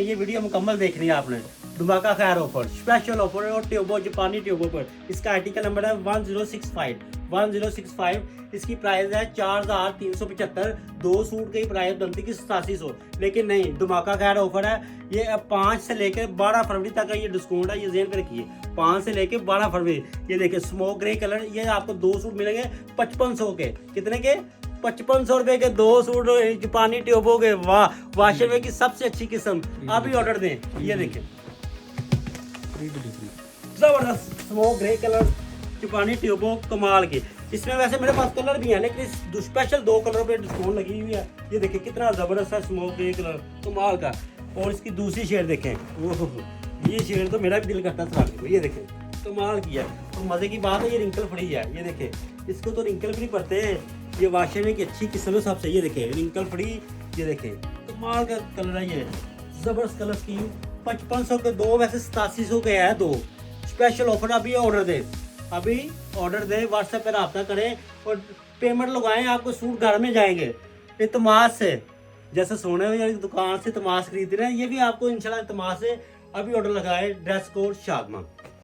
ये वीडियो मुकम्मल देखनी है आपने। धमाका खैर ऑफर, स्पेशल ऑफर है और ट्यूबो जापानी ट्यूबो पर। इसका आर्टिकल नंबर है 1065। इसकी प्राइस है 4375। 2 सूट की प्राइस बनती है 8700, लेकिन नहीं, धमाका खैर ऑफर है। ये अब 5 से लेकर 12 फरवरी तक का ये डिस्काउंट है, ये जेन पे रखिए। 5 से लेकर 12 फरवरी। ये देखिए स्मोक ग्रे कलर, ये आपको 2 सूट मिलेंगे 5500 के। कितने के? 5500 रुपए के 2 सूट जापानी ट्यूबो के। वाह, वाशर की सबसे अच्छी किस्म। आप ही ऑर्डर दें। ये देखें जबरदस्त स्मोक ग्रे कलर जापानी ट्यूबो, कमाल के। इसमें वैसे मेरे पास कलर भी है, लेकिन इस स्पेशल 2 कलर पे डिस्काउंट लगी हुई है। ये देखिए कितना जबरदस्त है स्मोक ग्रे कलर, कमाल का। और इसकी दूसरी शेड देखें, ओहो, ये शेड तो मेरा भी दिल करता था। ये देखें कमाल की है। और मजे की बात है, ये रिंकल फ्री है। ये देखें, इसको तो रिंकल फ्री पड़ते हैं। ये वाशर में की अच्छी किस्म है सबसे। ये देखें रिंकल फ्री, ये देखें कमाल का कलर है। ये जबरदस्त कलर स्कीम। 5500 के 2, वैसे 8700 के है 2। Special offer. अभी ऑर्डर दे, अभी ऑर्डर दे, व्हाट्सएप पर रब्ता करें और पेमेंट लगाएं, आपको सूट घर में जाएंगे इतमाद से। जैसे सोने वाली दुकान से तमाश खरीद रहे हैं, ये भी आपको इंशाल्लाह तमाश से। अभी ऑर्डर लगाए, ड्रेस कोड शादमा।